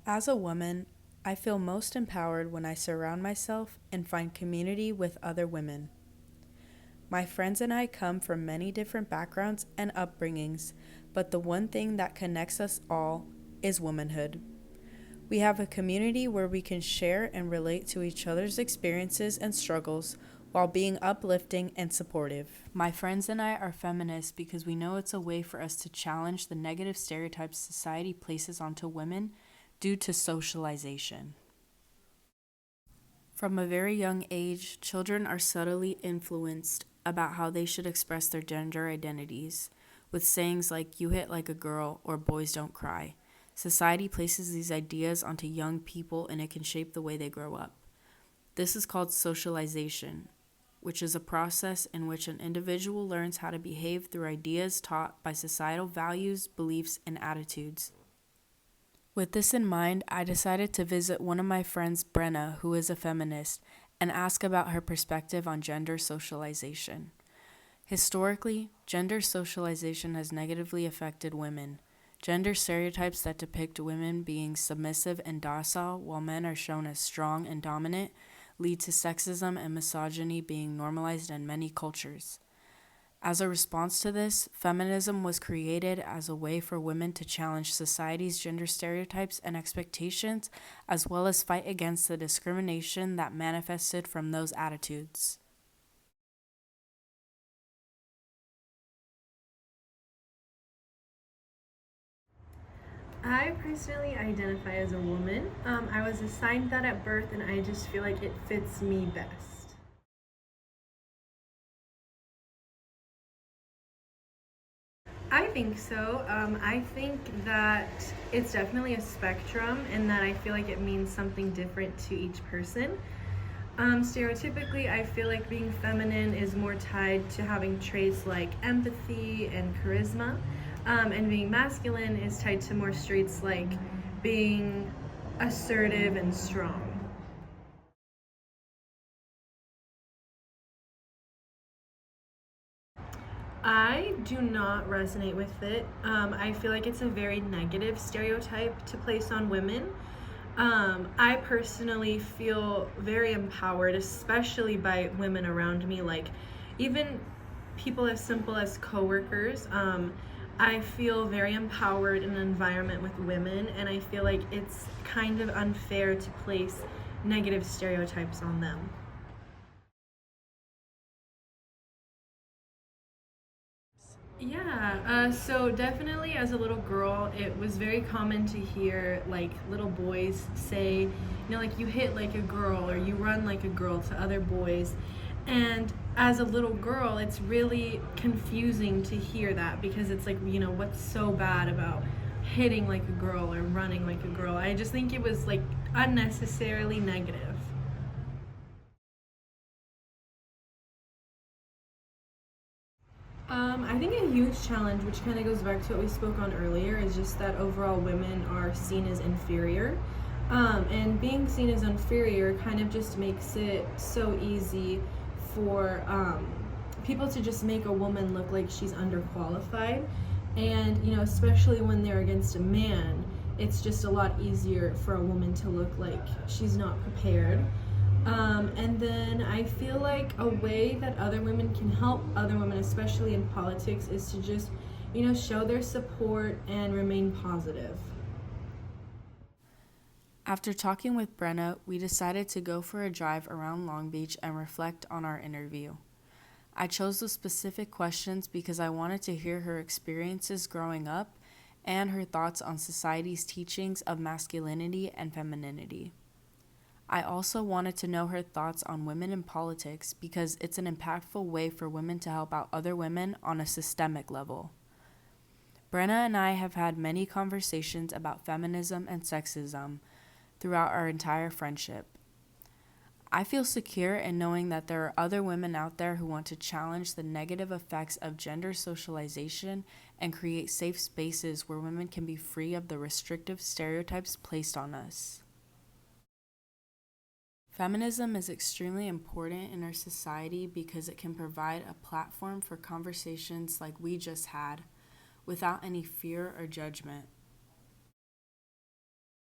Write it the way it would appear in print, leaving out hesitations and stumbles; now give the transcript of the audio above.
As a woman, I feel most empowered when I surround myself and find community with other women. My friends and I come from many different backgrounds and upbringings, but the one thing that connects us all is womanhood. We have a community where we can share and relate to each other's experiences and struggles while being uplifting and supportive. My friends and I are feminists because we know it's a way for us to challenge the negative stereotypes society places onto women due to socialization. From a very young age, children are subtly influenced about how they should express their gender identities, with sayings like, "you hit like a girl," or "boys don't cry." Society places these ideas onto young people and it can shape the way they grow up. This is called socialization, which is a process in which an individual learns how to behave through ideas taught by societal values, beliefs, and attitudes. With this in mind, I decided to visit one of my friends, Brenna, who is a feminist, and ask about her perspective on gender socialization. Historically, gender socialization has negatively affected women. Gender stereotypes that depict women being submissive and docile while men are shown as strong and dominant lead to sexism and misogyny being normalized in many cultures. As a response to this, feminism was created as a way for women to challenge society's gender stereotypes and expectations, as well as fight against the discrimination that manifested from those attitudes. I personally identify as a woman. I was assigned that at birth, and I just feel like it fits me best. I think so. I think that it's definitely a spectrum, and that I feel like it means something different to each person. Stereotypically, I feel like being feminine is more tied to having traits like empathy and charisma, and being masculine is tied to more traits like being assertive and strong. I do not resonate with it. I feel like it's a very negative stereotype to place on women. I personally feel very empowered, especially by women around me, like even people as simple as coworkers. I feel very empowered in an environment with women, and I feel like it's kind of unfair to place negative stereotypes on them. Yeah, so definitely as a little girl, it was very common to hear like little boys say, like you hit like a girl or you run like a girl to other boys. And as a little girl, it's really confusing to hear that because it's like, what's so bad about hitting like a girl or running like a girl? I just think it was like unnecessarily negative. I think a huge challenge, which kind of goes back to what we spoke on earlier, is just that overall women are seen as inferior. And being seen as inferior kind of just makes it so easy for people to just make a woman look like she's underqualified. And, especially when they're against a man, it's just a lot easier for a woman to look like she's not prepared. And then I feel like a way that other women can help other women, especially in politics, is to just, show their support and remain positive. After talking with Brenna, we decided to go for a drive around Long Beach and reflect on our interview. I chose those specific questions because I wanted to hear her experiences growing up and her thoughts on society's teachings of masculinity and femininity. I also wanted to know her thoughts on women in politics because it's an impactful way for women to help out other women on a systemic level. Brenna and I have had many conversations about feminism and sexism throughout our entire friendship. I feel secure in knowing that there are other women out there who want to challenge the negative effects of gender socialization and create safe spaces where women can be free of the restrictive stereotypes placed on us. Feminism is extremely important in our society because it can provide a platform for conversations like we just had without any fear or judgment.